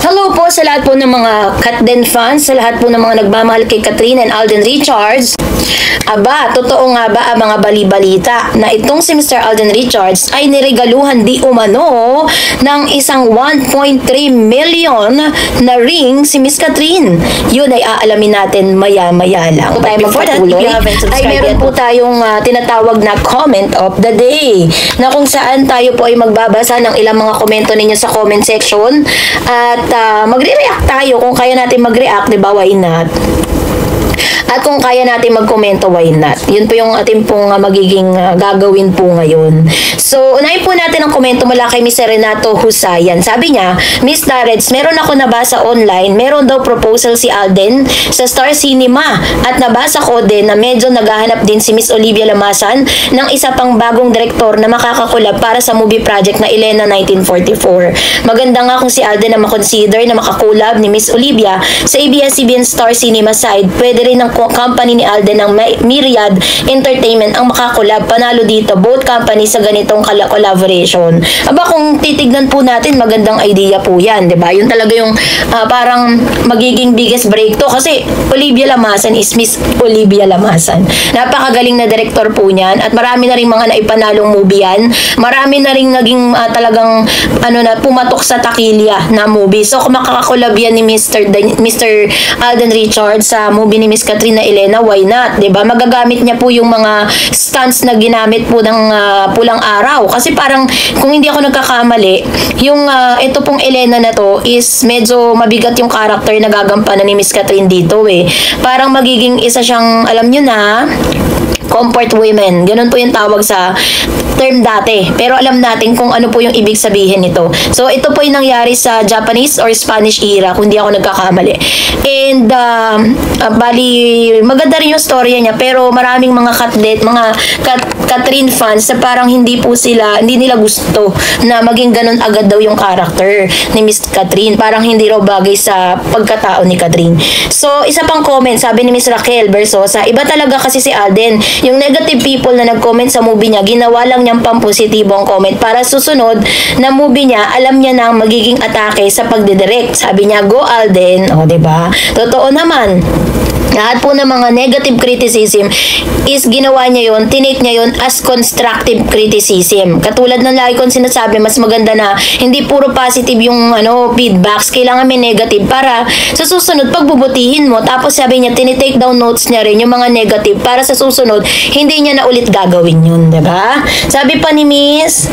Hello po sa lahat po ng mga Katden fans, sa lahat po ng mga nagmamahal kay Kathryn and Alden Richards. Aba, totoo nga ba ang mga bali-balita na itong si Mr. Alden Richards ay niregaluhan di umano ng isang 1.3 million na ring si Miss Kathryn? Yun ay aalamin natin maya-maya lang. Before that, if you haven't subscribed, ay meron po tayong tinatawag na comment of the day na kung saan tayo po ay magbabasa ng ilang mga komento ninyo sa comment section at magre-react tayo kung kaya natin mag-react, di ba? Why not? At kung kaya natin magkomento, why not? Yun po yung ating pong magiging gagawin po ngayon. So, unahin po natin ang komento mula kay Mr. Renato Husayan. Sabi niya, Miss Dareds, meron ako nabasa online, meron daw proposal si Alden sa Star Cinema at nabasa ko din na medyo naghahanap din si Miss Olivia Lamasan ng isa pang bagong direktor na makakakulab para sa movie project na Elena 1944. Maganda nga kung si Alden na makonsider na makakulab ni Miss Olivia sa ABS-CBN Star Cinema side. Pwede rin ng company ni Alden ng Myriad Entertainment ang makakulab. Panalo dito both companies sa ganitong collaboration. Aba, kung titignan po natin, magandang idea po yan, di ba? Yun talaga yung parang magiging biggest break to kasi Olivia Lamasan is Miss Olivia Lamasan. Napakagaling na director po niyan at marami na rin mga naipanalong movie yan. Marami na rin naging talagang pumatok sa takilya na movie. So kung makakakulab yan ni Mr. Alden Richards sa movie ni Miss Kathryn na Elena, why not? 'Di ba? Magagamit niya po yung mga stunts na ginamit po ng Pulang Araw. Kasi parang kung hindi ako nagkakamali, yung ito pong Elena na to is medyo mabigat yung character na gagampanan ni Miss Kathryn dito eh. Parang magiging isa siyang, alam niyo na, comfort women. Ganun po yung tawag sa term dati. Pero alam natin kung ano po yung ibig sabihin nito. So, ito po yung nangyari sa Japanese or Spanish era, kung di ako nagkakamali. And, bali, maganda rin yung storya niya, pero maraming mga Kathryn fans na parang hindi nila gusto na maging ganun agad daw yung character ni Miss Kathryn. Parang hindi raw bagay sa pagkatao ni Kathryn. So, isa pang comment, sabi ni Miss Raquel Versosa, iba talaga kasi si Alden. Yung negative people na nag-comment sa movie niya, ginawa lang niyang pampositibong comment para susunod na movie niya, alam niya na magiging atake sa pagdidirect. Sabi niya, go Alden. O, diba? Totoo naman. Lahat po ng mga negative criticism is ginawa niya yon, tinake niya yon as constructive criticism. Katulad ng lagi kong sinasabi, mas maganda na hindi puro positive yung feedbacks, kailangan may negative para sa susunod pagbubutihin mo. Tapos sabi niya, tinitake down notes niya rin yung mga negative para sa susunod hindi niya na ulit gagawin yun, diba? Sabi pa ni Miss,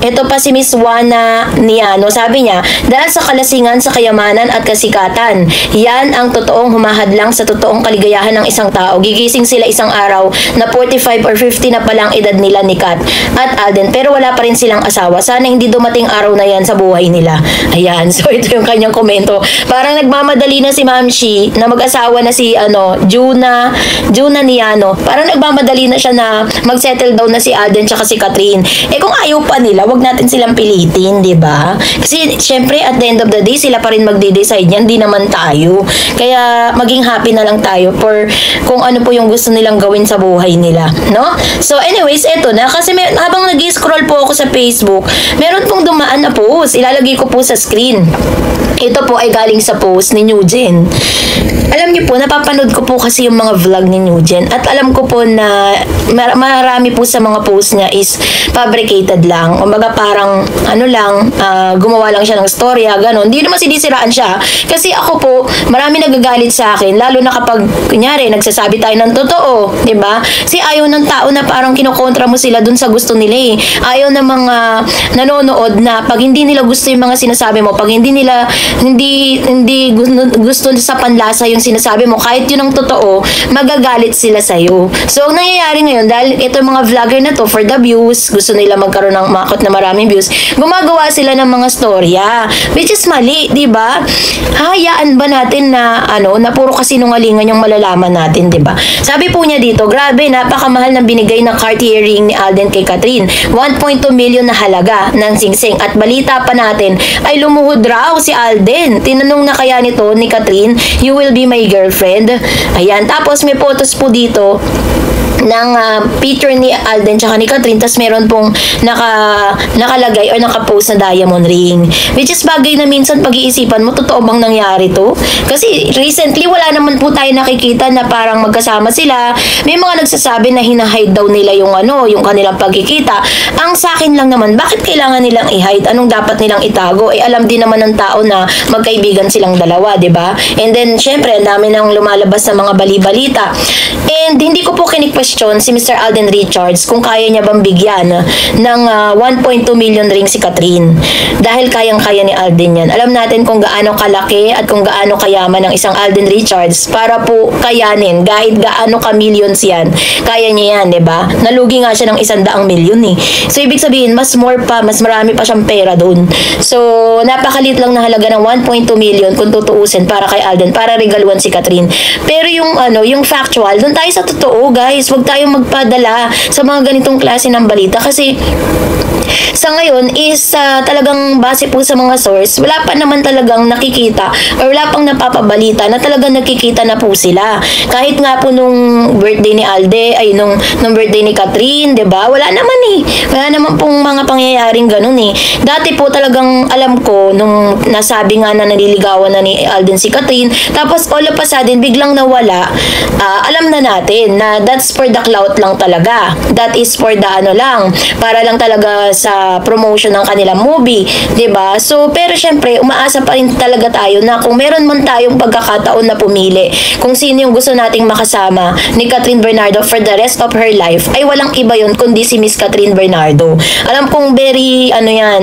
ito pa si Miss Juana Niano, sabi niya, dahil sa kalasingan sa kayamanan at kasikatan, yan ang totoong humahadlang sa totoong kaligayahan ng isang tao. Gigising sila isang araw na 45 or 50 na palang edad nila ni Kat at Alden, pero wala pa rin silang asawa. Sana hindi dumating araw na yan sa buhay nila. Ayan, so ito yung kanyang komento. Parang nagmamadali na si Ma'am Shi na mag-asawa na si Juna Niano. Parang nagmamadali na siya na mag-settle down na si Alden tsaka si Kathryn. Kung ayaw pa nila, wag natin silang pilitin, di ba? Kasi syempre at the end of the day, sila pa rin magde-decide yan, di naman tayo. Kaya maging happy na lang tayo for kung ano po yung gusto nilang gawin sa buhay nila, no? So anyways, eto na, kasi habang nag-scroll po ako sa Facebook, meron pong dumaan na post, ilalagay ko po sa screen. Ito po ay galing sa post ni Newgen. Alam niyo po, napapanood ko po kasi yung mga vlog ni Newgen at alam ko po na marami po sa mga post niya is fabricated lang. Kumbaga parang gumawa lang siya ng storya, gano'n. Hindi naman sinisiraan siya. Kasi ako po, marami nagagalit sa akin, lalo na kapag, kunyari, nagsasabi tayo ng totoo, di ba? Kasi ayaw ng tao na parang kinokontra mo sila dun sa gusto nila eh. Ayaw ng mga nanonood na pag hindi nila gusto yung mga sinasabi mo, pag hindi gusto sa panlasa yung sinasabi mo, kahit yun ang totoo, magagalit sila sa'yo. So, ang nangyayari ngayon, dahil ito mga vlogger na to, for the views, gusto nila magkaroon ng makot na maraming views, gumagawa sila ng mga storya, which is mali, di ba? Hayaan ba natin na, na puro kasinungalingan yung malalaman natin, di ba? Sabi po niya dito, grabe, napakamahal ng binigay ng Cartier ring ni Alden kay Kathryn. 1.2 million na halaga ng singsing. At balita pa natin, ay lumuhod raw si Alden. Tinanong na kaya nito ni Kathryn, you will be my girlfriend. Ayan, tapos may photos po dito ng picture ni Alden tsaka ni Catherine, tas meron pong nakalagay or nakapost na diamond ring, which is bagay na minsan pag-iisipan mo, totoo bang nangyari to? Kasi recently wala naman po tayo nakikita na parang magkasama sila. May mga nagsasabi na hinahide daw nila yung yung kanilang pagkikita. Ang sa akin lang naman, bakit kailangan nilang i-hide? Anong dapat nilang itago? Alam din naman ng tao na magkaibigan silang dalawa, 'di ba? And then syempre ang dami nang lumalabas na mga bali-balita. And hindi ko po kini-question si Mr. Alden Richards kung kaya niya bang bigyan ng 1.2 million ring si Catherine. Dahil kayang-kaya ni Alden yan. Alam natin kung gaano kalaki at kung gaano kayaman ng isang Alden Richards para po kayanin. Kahit gaano ka-millions yan. Kaya niya yan, diba? Nalugi nga siya ng 100 milyon eh. So, ibig sabihin, mas marami pa siyang pera doon. So, napakalit lang na halaga ng 1.2 million kung tutuusin para kay Alden, para regaluan si Catherine. Pero yung factual, doon tayo sa totoo, guys. Huwag tayong magpadala sa mga ganitong klase ng balita kasi sa ngayon is talagang base po sa mga source, wala pa naman talagang nakikita or wala pang napapabalita na talagang nakikita na po sila. Kahit nga po nung birthday ni Alde, nung birthday ni Catherine, 'di ba? Wala naman eh. Wala naman pong mga pangyayaring ganun eh. Dati po talagang alam ko nung nasabi nga na naliligawan na ni Alden si Catherine, tapos all of a sudden biglang nawala. Alam na natin na that's for the clout lang talaga. That is for the lang, para lang talaga sa promotion ng kanilang movie, 'di ba? So, pero syempre, umaasa pa rin talaga tayo na kung meron man tayong pagkakataon na pumili kung sino yung gusto nating makasama ni Catherine Bernardo for the rest of her life, ay walang iba yun kundi si Miss Catherine Bernardo. Alam kong very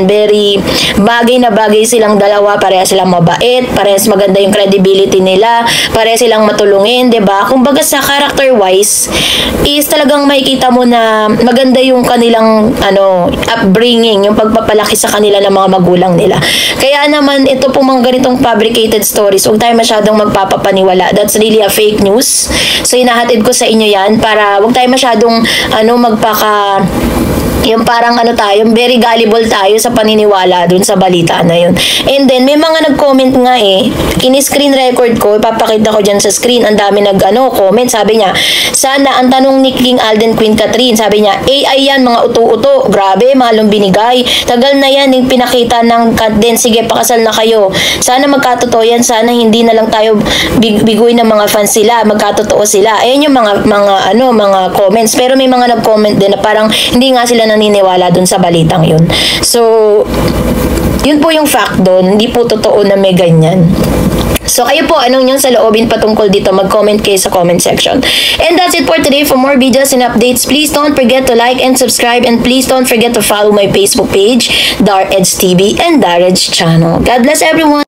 very bagay na bagay silang dalawa, pareha silang mabait, parehas maganda yung credibility nila, pareha silang matulungin, 'di ba? Kumbaga sa character wise is talagang makikita mo na maganda yung kanilang upbringing, yung pagpapalaki sa kanila ng mga magulang nila. Kaya naman ito po mga ganitong fabricated stories, huwag tayo masyadong magpapapaniwala. That's really a fake news. So hinahatid ko sa inyo yan para huwag tayo masyadong yung parang tayo, very gullible tayo sa paniniwala dun sa balita na yun. And then, may mga nag-comment nga ini-screen record ko, ipapakita ko dyan sa screen, ang dami comment, sabi niya, sana ang tanong ni King Alden Queen Catherine, sabi niya, AI yan, mga uto-uto, grabe, mahalong binigay, tagal na yan, yung pinakita ng Catherine, sige, pakasal na kayo, sana magkatotoo yan, sana hindi na lang tayo biguin ng mga fans sila, magkatotoo sila. Ayan yung mga comments, pero may mga nag-comment din na parang hindi nga sila naniniwala dun sa balitang yun. So, yun po yung fact dun. Hindi po totoo na may ganyan. So, kayo po, anong yung saloobin patungkol dito? Mag-comment kayo sa comment section. And that's it for today. For more videos and updates, please don't forget to like and subscribe. And please don't forget to follow my Facebook page, Dar Edge TV and Dar Edge Channel. God bless everyone!